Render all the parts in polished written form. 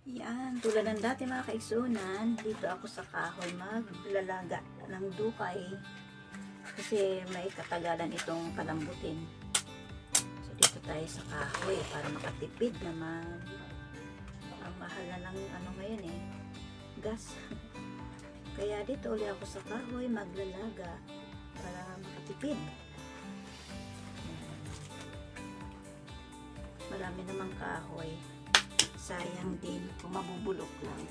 Yan, tulad ng dati mga kaigsunan, dito ako sa kahoy maglalaga ng dukay kasi may katagalan itong palambutin. So dito tayo sa kahoy para makatipid naman. Ang mahal na ng ano ngayon gas. Kaya dito ulit ako sa kahoy maglalaga para makatipid. Marami namang kahoy. Sayang din kung mabubulok lang.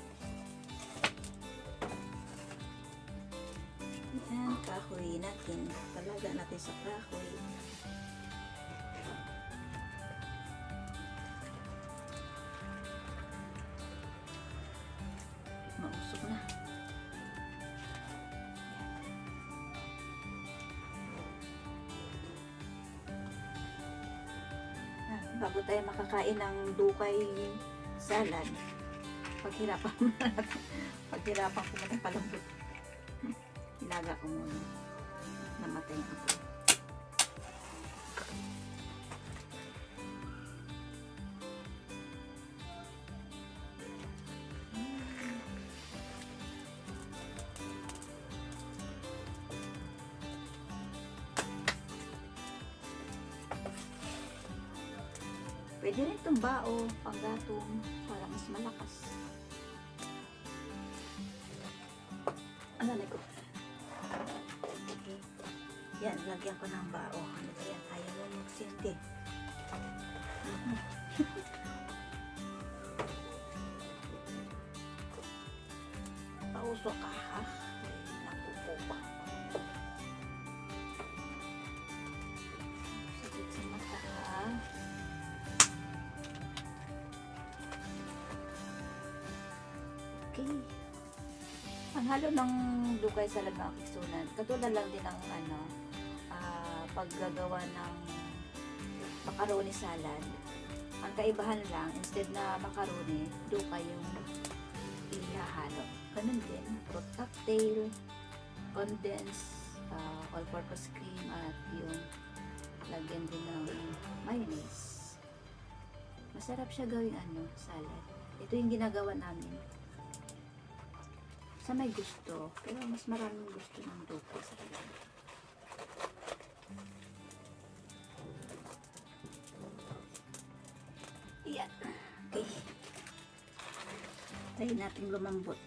Yan, kahoy natin. Palaga natin sa kahoy. Mausok na. Bago tayo makakain ng dukay salad, paghirapan ko muna palambot. Ilaga ko muna. Namatay ako. Pwede rin itong bao, panggatong, para mas malakas. Ano na ko? Okay. Yan, lagyan ko ng bao. Ano ba yan? Ayaw mo magsindi. Pausok ka ha? Nakupo pa. Sakit sa mata ha? Okay. Ang halo ng dukay salad mga kaigsunan, katulad lang din ng paggagawa ng macaroni salad. Ang kaibahan lang, instead na macaroni, dukay yung ihahalo. Ganun din, fruit cocktail, condensed, all-purpose cream, at yung lagyan din ng mayonnaise. Masarap siya gawing salad. Ito yung ginagawa namin. Sa may gusto, pero mas maraming gusto ng dukay sa kanila. Yan. Okay. Tayo natin lumambot.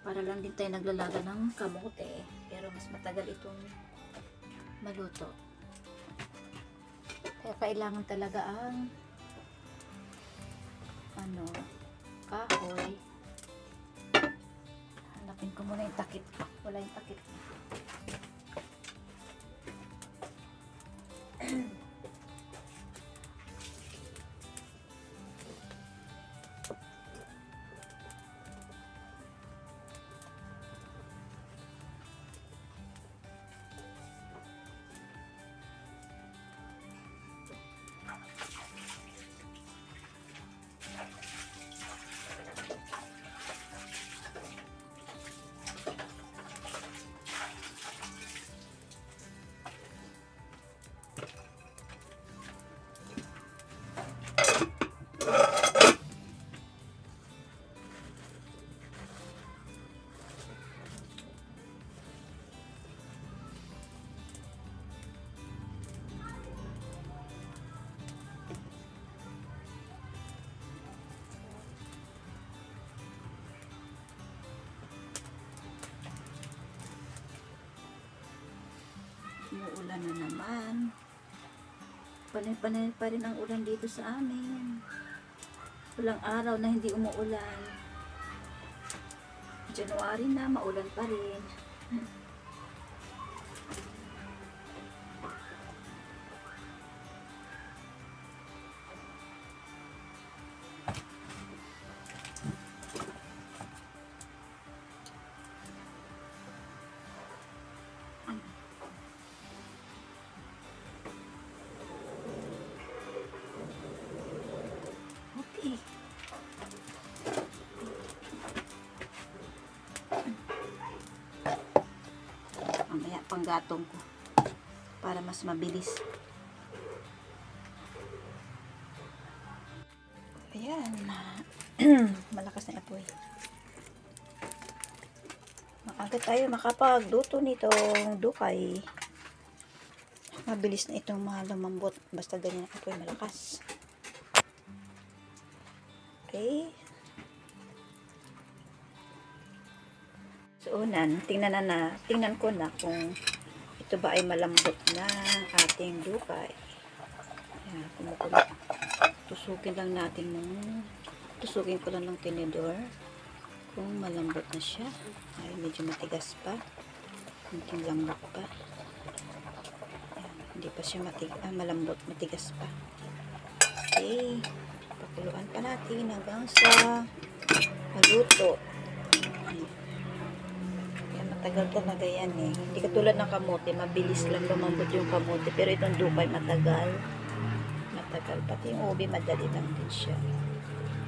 Para lang din tayo naglalaga ng kamote, pero mas matagal itong maluto. Kaya kailangan talaga ang kahoy. Hanapin ko muna yung takip. Wala yung takip. Umuulan na naman. Panay-panay pa rin ang ulan dito sa amin. Walang araw na hindi umuulan. January na, maulan pa rin. Panggatong ko para mas mabilis. Ayan. Malakas na apoy. Agad tayo makapagluto nitong dukay. Mabilis na itong lumambot. Basta ganyan ang apoy malakas. Okay. So, tingnan ko na kung ito ba ay malambot na ating dukay. Ayan, kumukulo. Tusukin ko lang ng tinidor kung malambot na siya. Ay, medyo matigas pa. Kunting lambot pa. Ayan, hindi pa siya malambot, matigas pa. Okay. Pakuluan pa natin hanggang sa maluto. Ayan, matagal talaga yan eh. Hindi katulad ng kamote, mabilis lang lumambot yung kamote. Pero itong dukay matagal. Pati yung ubi madali lang din siya.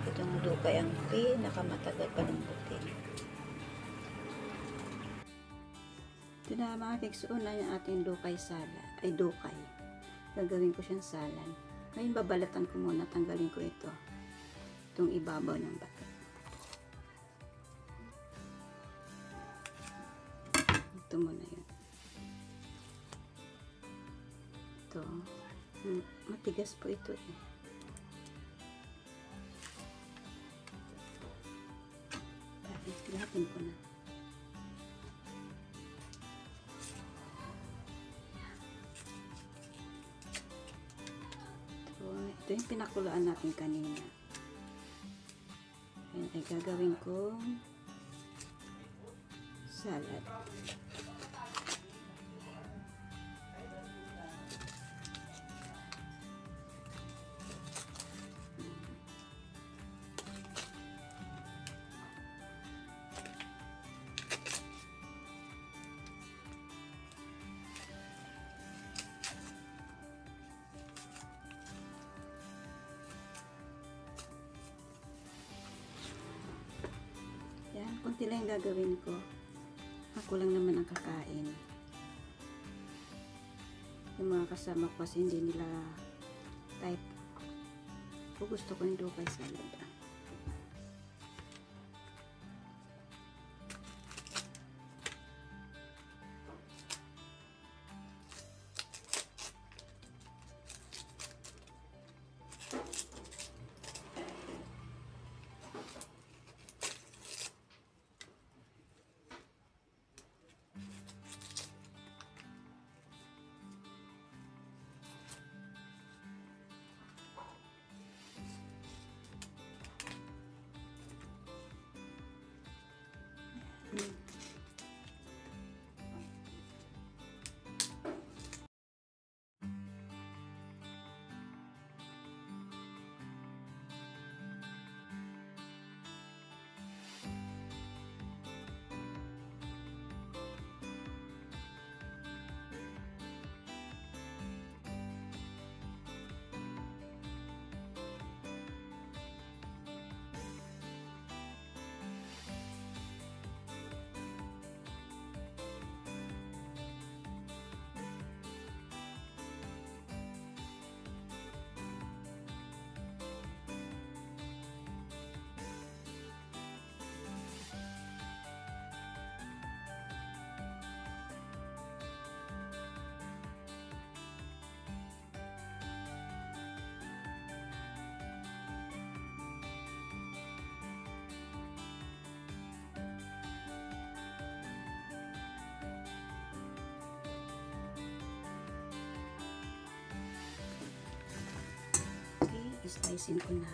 Itong dukay ang pinakamatagal palambutin. Ito na mga keksuon na yung ating dukay dukay. Gagawin ko siyang salan. Ngayon babalatan ko muna, tanggalin ko itong ibabaw ng bato. Ito muna yun. Ito. Matigas po ito eh. Lahatin ko na. Ito yung pinakulaan natin kanina. Ayan ay gagawin kong salad. Kunti lang yung gagawin ko. Ako lang naman ang kakain. Yung mga kasama ko kasi hindi nila type. Gusto ko yung dukay salad. Slicein ko na.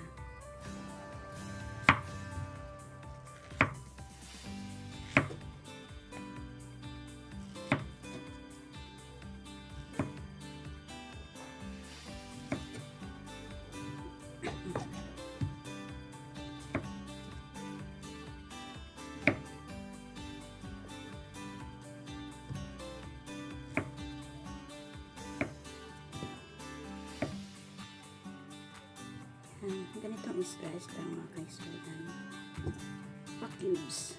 Ganitong slice lang mga kaisulan. Pa-cubes.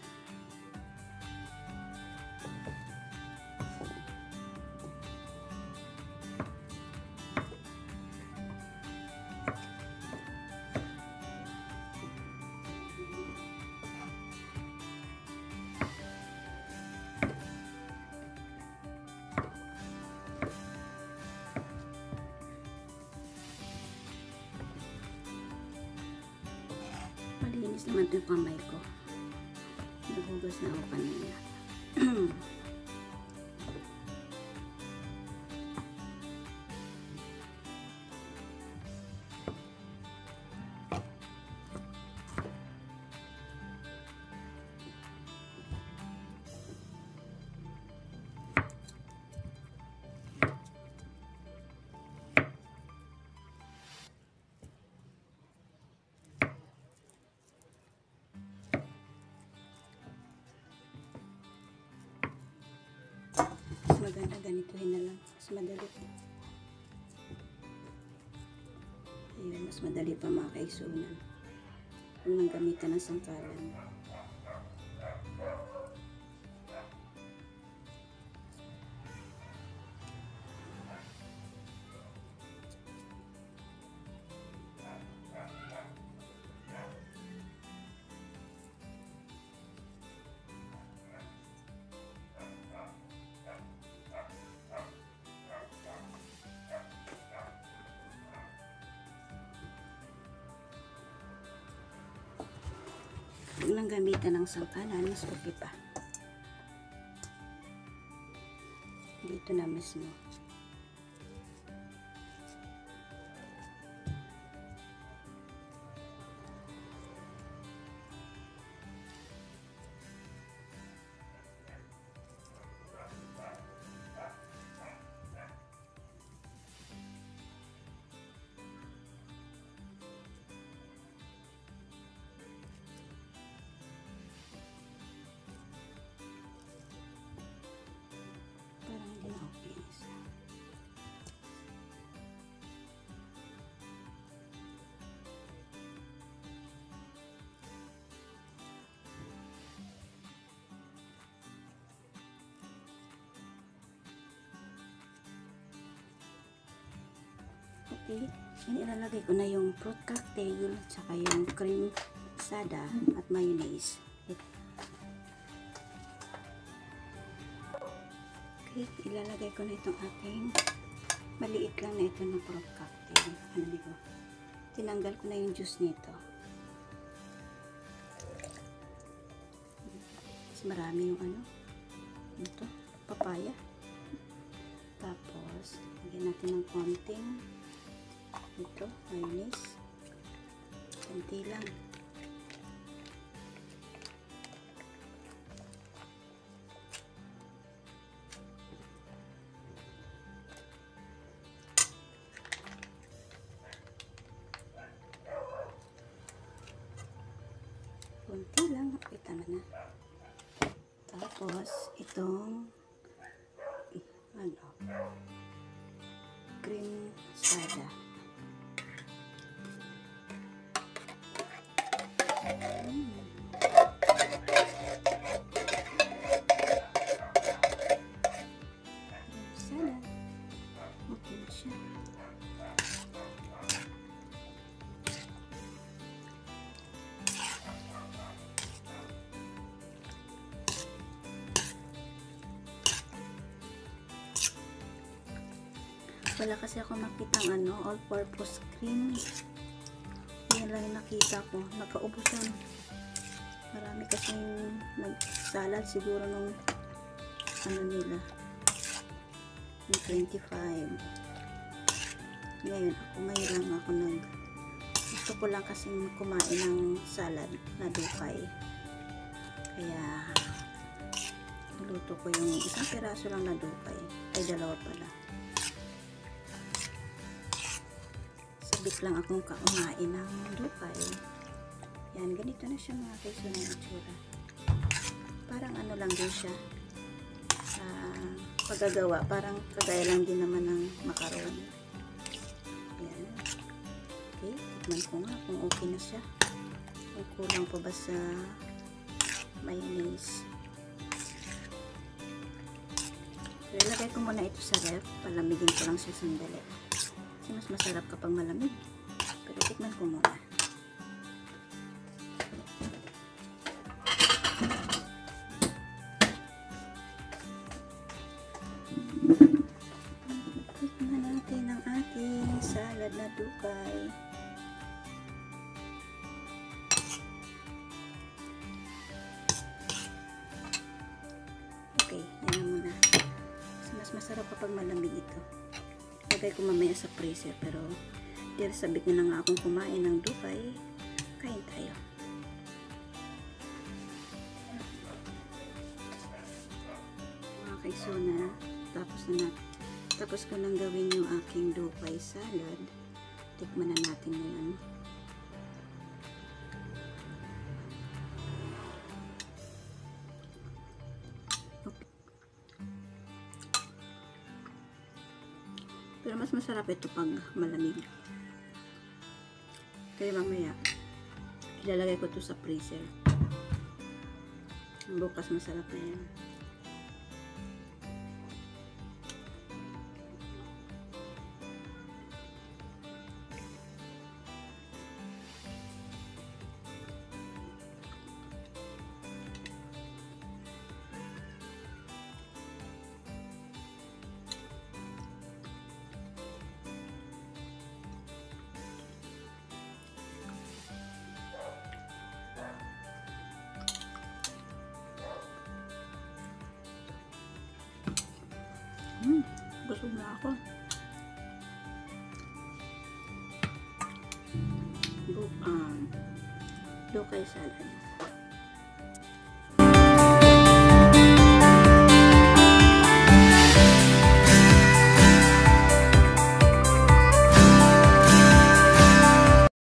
Malinis naman ito yung kamay ko. Nagugas na ako kanina. Maganda ganituhin na lang, mas madali. Ayun, mas madali pa mga kaisunan kung nang gamitan ng sangkalan. Huwag lang gamitan ng sangkalan, mas okay pa. Dito na mismo. Okay, ilalagay ko na yung fruit cocktail tsaka yung cream sada at mayonnaise. Okay, ilalagay ko na itong ating maliit lang na ito na fruit cocktail. Ano ko? Tinanggal ko na yung juice nito. Mas marami yung ano? Ito, papaya. Tapos, lagyan natin ng konting ito, mayonnaise. Konti lang. Konti lang. Okay, tama na. Tapos, itong ano, cream sada. Sana okay na siya. Wala kasi ako makitang ano, all-purpose cream. Yan lang yung nakita ko. Nakaubusan. Marami kasing nag-salad siguro nung ano nila. Yung 25. Ngayon, ako gusto ko lang kasing kumain ng salad na dukay. Kaya, naluto ko yung isang piraso lang na dukay. Ay, dalawa pala. Sabik lang akong kumain ng dukay. Yan, ganito na siya mga kaisunan ng itsura. Parang ano lang din siya. Paggagawa, parang kagaya lang din naman ng macaroni. Yan. Okay, tikman ko nga kung okay na siya. Kung kulang pa ba sa mayonnaise. So, ilagay ko muna ito sa ref. Palamigin ko lang siya sandali. Kasi mas masarap kapag malamig. Pero tikman ko muna. Tikman natin ang ating salad na dukay. kapag malamig ito. Lagay ko mamaya sa freezer, pero dahil sabi ko na nga akong kumain ng dukay, kain tayo. Mga kaisuna, tapos ko nang gawin yung aking dukay salad. Tikman na natin ngayon. Pero mas masarap ito pag malamig. Kaya mamaya, ilalagay ko ito sa freezer. Bukas masarap na yan. Busog na ako. Dukay salad.